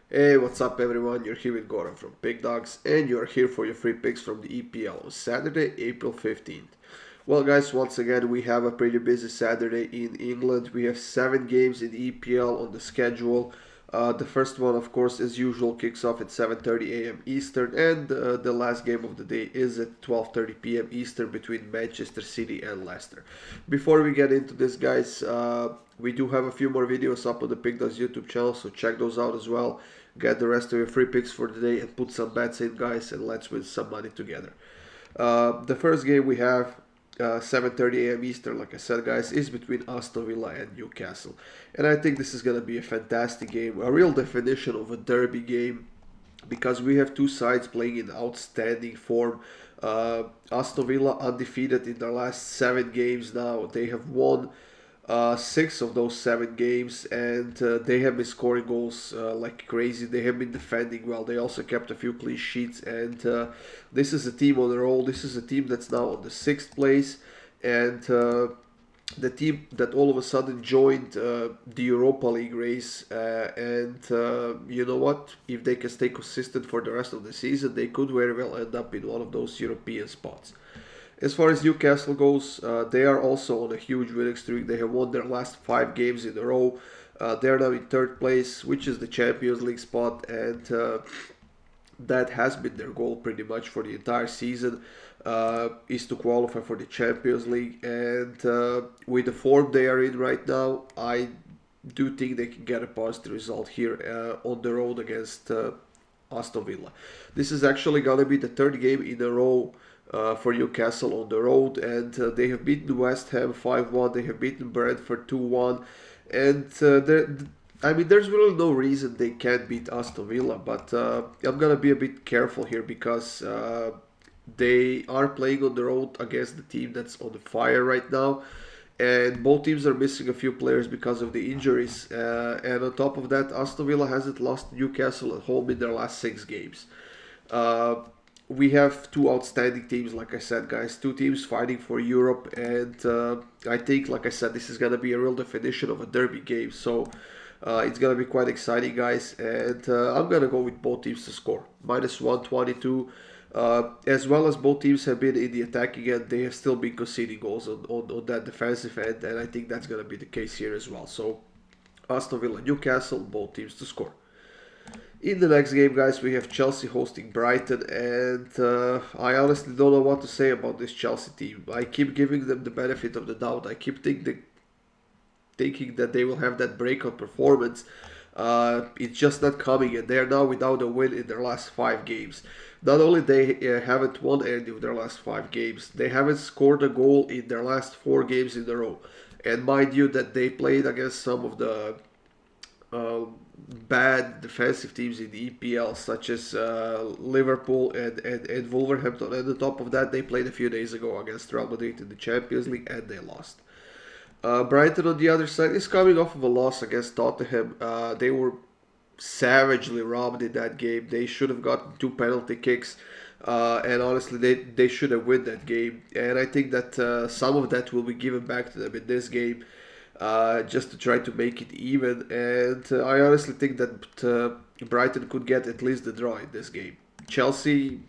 Hey, what's up everyone? You're here with Goran from Pickdawgz and you're here for your free picks from the EPL on Saturday, April 15th. Well guys, once again we have a pretty busy Saturday in England. We have 7 games in the EPL on the schedule. The first one, of course, as usual, kicks off at 7:30 a.m. Eastern, and the last game of the day is at 12:30 p.m. Eastern between Manchester City and Leicester. Before we get into this, guys, we do have a few more videos up on the Pick Dawgz YouTube channel, so check those out as well. Get the rest of your free picks for the day and put some bets in, guys, and let's win some money together. The first game we have 7:30 a.m. Eastern, like I said, guys, is between Aston Villa and Newcastle. And I think this is going to be a fantastic game, a real definition of a derby game, because we have two sides playing in outstanding form. Aston Villa undefeated in their last 7 games now. They have won 6 of those 7 games, and they have been scoring goals like crazy. They have been defending well. They also kept a few clean sheets, and this is a team on the roll. This is a team that's now on the 6th place, and the team that all of a sudden joined the Europa League race. And you know what? If they can stay consistent for the rest of the season, they could very well end up in one of those European spots. As far as Newcastle goes, they are also on a huge winning streak. They have won their last 5 games in a row. They are now in 3rd place, which is the Champions League spot, and that has been their goal pretty much for the entire season, is to qualify for the Champions League. And with the form they are in right now, I do think they can get a positive result here on the road against Aston Villa. This is actually going to be the 3rd game in a row for Newcastle on the road, and they have beaten West Ham 5-1. They have beaten Brentford 2-1, and I mean, there's really no reason they can't beat Aston Villa. But I'm gonna be a bit careful here because they are playing on the road against the team that's on the fire right now. And both teams are missing a few players because of the injuries. And on top of that, Aston Villa hasn't lost Newcastle at home in their last 6 games. Uh, we have two outstanding teams, like I said, guys. Two teams fighting for Europe, and I think, like I said, this is gonna be a real definition of a derby game. So it's gonna be quite exciting, guys. And I'm gonna go with both teams to score -122. As well as both teams have been in the attacking end, they have still been conceding goals on that defensive end, and I think that's gonna be the case here as well. So Aston Villa, Newcastle, both teams to score. In the next game, guys, we have Chelsea hosting Brighton, and I honestly don't know what to say about this Chelsea team. I keep giving them the benefit of the doubt. I keep thinking that they will have that breakout performance. It's just not coming, and they are now without a win in their last 5 games. Not only they haven't won any of their last 5 games, they haven't scored a goal in their last 4 games in a row. And mind you, that they played against some of the uh, bad defensive teams in the EPL, such as Liverpool and Wolverhampton. And on top of that, they played a few days ago against Real Madrid in the Champions League, and they lost. Brighton, on the other side, is coming off of a loss against Tottenham. They were savagely robbed in that game. They should have gotten 2 penalty kicks. And honestly, they should have won that game. And I think that some of that will be given back to them in this game, just to try to make it even. And I honestly think that Brighton could get at least the draw in this game. Chelsea,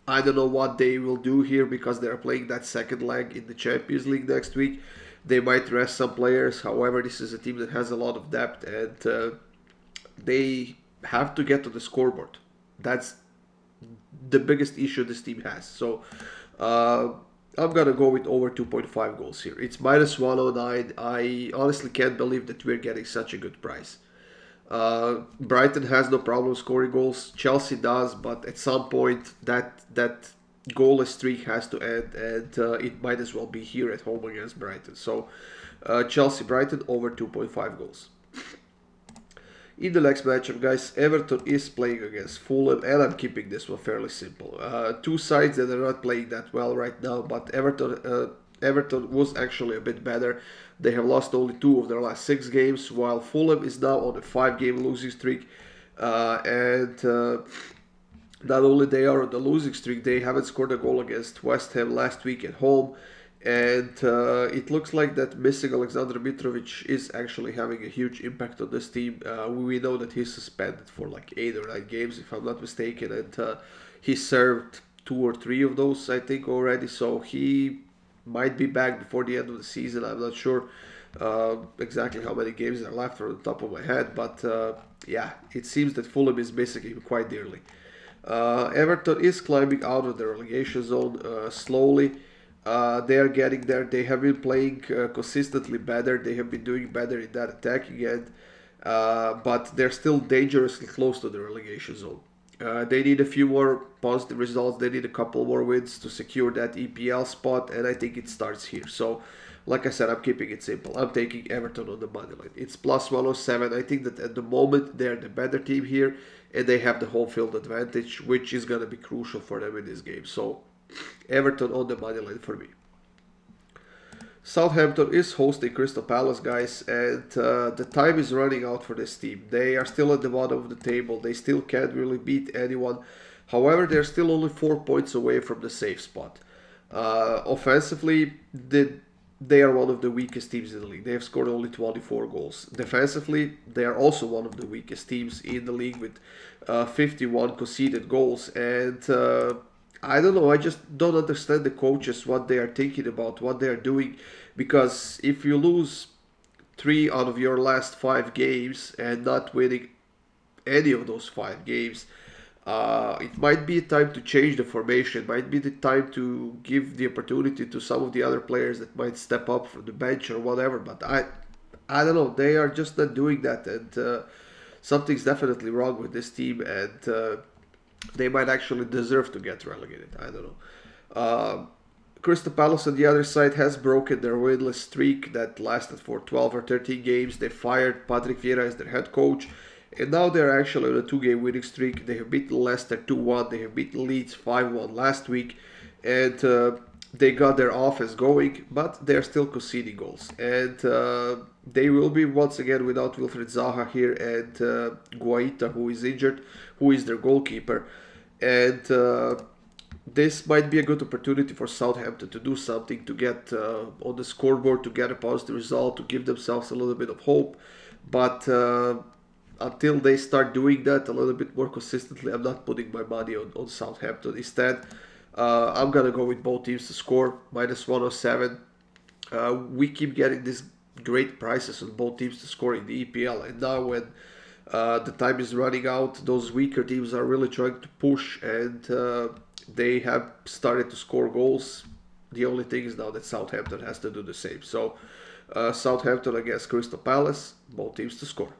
I don't know what they will do here because they are playing that second leg in the Champions League next week. They might rest some players. However, this is a team that has a lot of depth, and they have to get to the scoreboard. That's the biggest issue this team has. So I'm gonna go with over 2.5 goals here. It's -109. I honestly can't believe that we're getting such a good price. Brighton has no problem scoring goals. Chelsea does, but at some point that goalless streak has to end, and it might as well be here at home against Brighton. So Chelsea Brighton over 2.5 goals. In the next matchup, guys, Everton is playing against Fulham, and I'm keeping this one fairly simple. Two sides that are not playing that well right now, but Everton was actually a bit better. They have lost only 2 of their last 6 games, while Fulham is now on a 5 game losing streak. And not only they are on the losing streak, they haven't scored a goal against West Ham last week at home, And it looks like that missing Alexander Mitrovic is actually having a huge impact on this team. We know that he's suspended for like 8 or 9 games, if I'm not mistaken, and he served 2 or 3 of those, I think, already. So he might be back before the end of the season. I'm not sure exactly how many games are left on the top of my head, but yeah, it seems that Fulham is missing him quite dearly. Everton is climbing out of the relegation zone slowly. They are getting there. They have been playing consistently better. They have been doing better in that attacking end, but they're still dangerously close to the relegation zone. They need a few more positive results. They need a couple more wins to secure that EPL spot, and I think it starts here. So, like I said, I'm keeping it simple. I'm taking Everton on the money line. It's plus 107. I think that at the moment they're the better team here, and they have the home field advantage, which is going to be crucial for them in this game. So, Everton on the money line for me. Southampton is hosting Crystal Palace, guys, and the time is running out for this team. They are still at the bottom of the table. They still can't really beat anyone. However, they're still only 4 points away from the safe spot. Offensively, they are one of the weakest teams in the league. They have scored only 24 goals. Defensively, they are also one of the weakest teams in the league with 51 conceded goals. And I don't know. I just don't understand the coaches, what they are thinking about, what they are doing. Because if you lose 3 out of your last 5 games and not winning any of those 5 games, it might be time to change the formation. It might be the time to give the opportunity to some of the other players that might step up from the bench or whatever. But I don't know. They are just not doing that, and something's definitely wrong with this team, and they might actually deserve to get relegated. I don't know. Crystal Palace on the other side has broken their winless streak that lasted for 12 or 13 games. They fired Patrick Vieira as their head coach, and now they're actually on a 2 game winning streak. They have beaten Leicester 2-1. They have beaten Leeds 5-1 last week, and they got their offense going, but they're still conceding goals. And they will be once again without Wilfred Zaha here and Guaita, who is injured, who is their goalkeeper. And this might be a good opportunity for Southampton to do something, to get on the scoreboard, to get a positive result, to give themselves a little bit of hope. But until they start doing that a little bit more consistently, I'm not putting my money on Southampton. Instead, I'm going to go with both teams to score, minus 107. We keep getting these great prices on both teams to score in the EPL. And now when the time is running out, those weaker teams are really trying to push, and they have started to score goals. The only thing is now that Southampton has to do the same. So Southampton against Crystal Palace, both teams to score.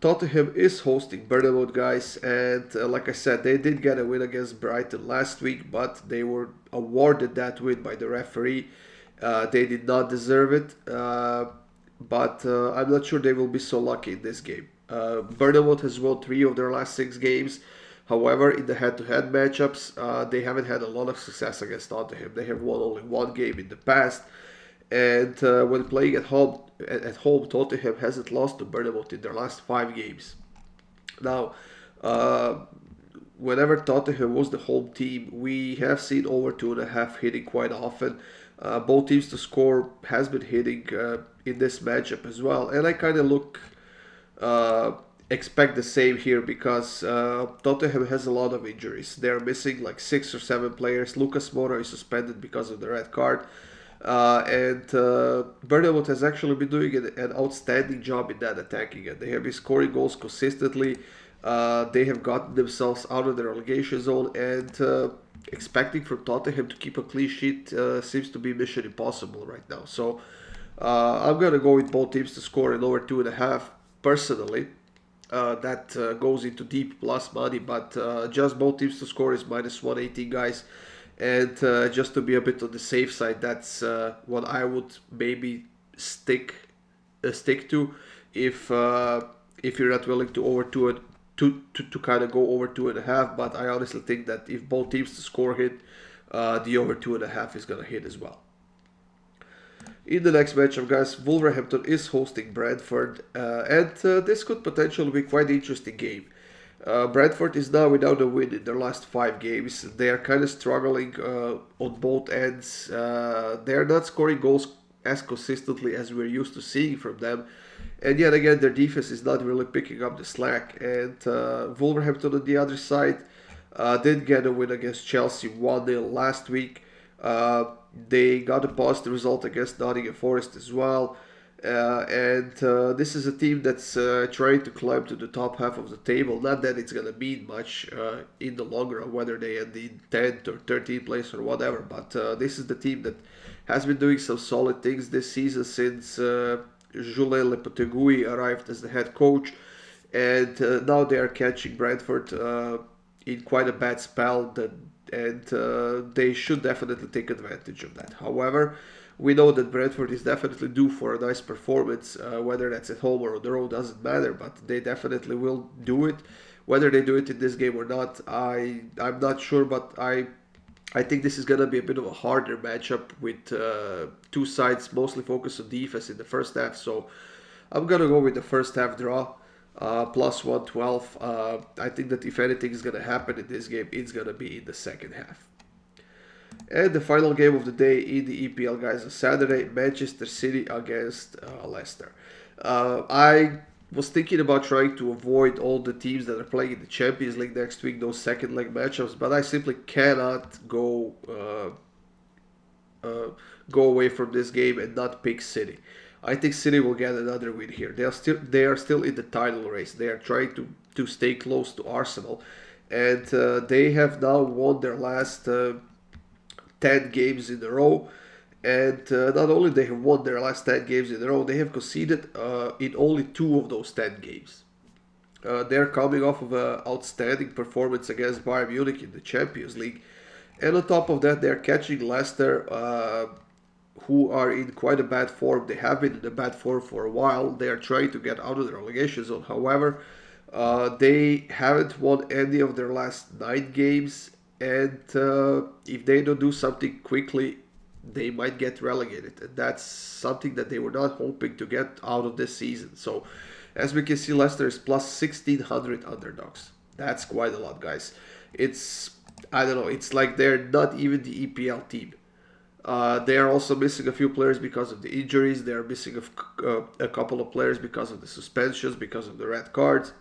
Tottenham is hosting Bournemouth, guys, and like I said, they did get a win against Brighton last week, but they were awarded that win by the referee. They did not deserve it, but I'm not sure they will be so lucky in this game. Bournemouth has won 3 of their last 6 games. However, in the head-to-head matchups, they haven't had a lot of success against Tottenham. They have won only 1 game in the past, and when playing at home, Tottenham hasn't lost to Bournemouth in their last 5 games. Now, whenever Tottenham was the home team, we have seen over 2.5 hitting quite often. Both teams to score has been hitting in this matchup as well, and I kind of expect the same here because Tottenham has a lot of injuries. They're missing like 6 or 7 players. Lucas Moura is suspended because of the red card. And Bournemouth has actually been doing an outstanding job in that attacking end. They have been scoring goals consistently. They have gotten themselves out of the relegation zone, and expecting from Tottenham to keep a clean sheet seems to be mission impossible right now. So I'm going to go with both teams to score in over 2.5 personally. That goes into deep plus money, but just both teams to score is minus 118, guys. And just to be a bit on the safe side, that's what I would maybe stick to if you're not willing to over to kind of go over 2.5. But I honestly think that if both teams to score hit, the over 2.5 is gonna hit as well. In the next matchup, guys, Wolverhampton is hosting Brentford, and this could potentially be quite an interesting game. Brentford is now without a win in their last 5 games. They are kind of struggling on both ends. They are not scoring goals as consistently as we're used to seeing from them. And yet again, their defense is not really picking up the slack. And Wolverhampton on the other side did get a win against Chelsea 1-0 last week. They got a positive result against Nottingham Forest as well. And this is a team that's trying to climb to the top half of the table. Not that it's going to mean much in the long run, whether they end in 10th or 13th place or whatever. But this is the team that has been doing some solid things this season since Julien Lopetegui arrived as the head coach. And now they are catching Brentford in quite a bad spell. And they should definitely take advantage of that. However, we know that Brentford is definitely due for a nice performance, whether that's at home or on the road doesn't matter, but they definitely will do it. Whether they do it in this game or not, I'm not sure, but I think this is going to be a bit of a harder matchup with two sides mostly focused on defense in the first half. So I'm going to go with the first half draw, plus 112. I think that if anything is going to happen in this game, it's going to be in the second half. And the final game of the day in the EPL, guys, on Saturday, Manchester City against Leicester. I was thinking about trying to avoid all the teams that are playing in the Champions League next week, those second leg matchups, but I simply cannot go away from this game and not pick City. I think City will get another win here. They are still in the title race. They are trying to stay close to Arsenal, and they have now won their last 10 games in a row. And not only they have won their last 10 games in a row, they have conceded in only 2 of those 10 games. They're coming off of an outstanding performance against Bayern Munich in the Champions League. And on top of that, they're catching Leicester, who are in quite a bad form. They have been in a bad form for a while. They are trying to get out of the relegation zone. However, they haven't won any of their last 9 games. And if they don't do something quickly, they might get relegated. And that's something that they were not hoping to get out of this season. So, as we can see, Leicester is plus 1,600 underdogs. That's quite a lot, guys. I don't know, it's like they're not even the EPL team. They are also missing a few players because of the injuries. They are missing a couple of players because of the suspensions, because of the red cards.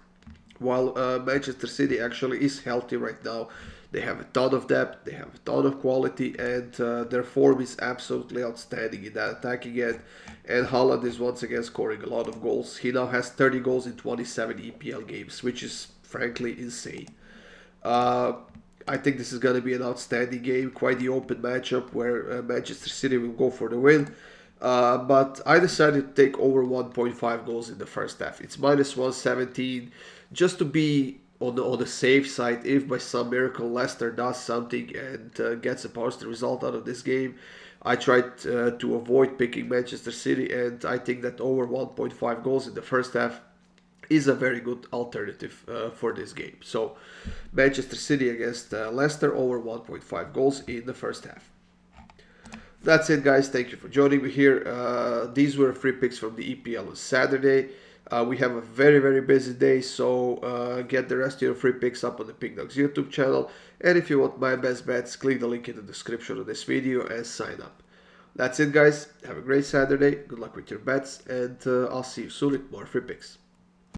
While Manchester City actually is healthy right now. They have a ton of depth, they have a ton of quality, and their form is absolutely outstanding in that attacking end. And Haaland is once again scoring a lot of goals. He now has 30 goals in 27 EPL games, which is frankly insane. I think this is going to be an outstanding game, quite the open matchup where Manchester City will go for the win. But I decided to take over 1.5 goals in the first half. It's minus 117, just to be on the safe side. If by some miracle Leicester does something and gets a positive result out of this game, I tried to avoid picking Manchester City, and I think that over 1.5 goals in the first half is a very good alternative for this game. So Manchester City against Leicester, over 1.5 goals in the first half. That's it, guys. Thank you for joining me here. These were free picks from the EPL on Saturday. We have a very, very busy day, so get the rest of your free picks up on the Pickdawgz YouTube channel. And if you want my best bets, click the link in the description of this video and sign up. That's it, guys. Have a great Saturday. Good luck with your bets, and I'll see you soon with more free picks.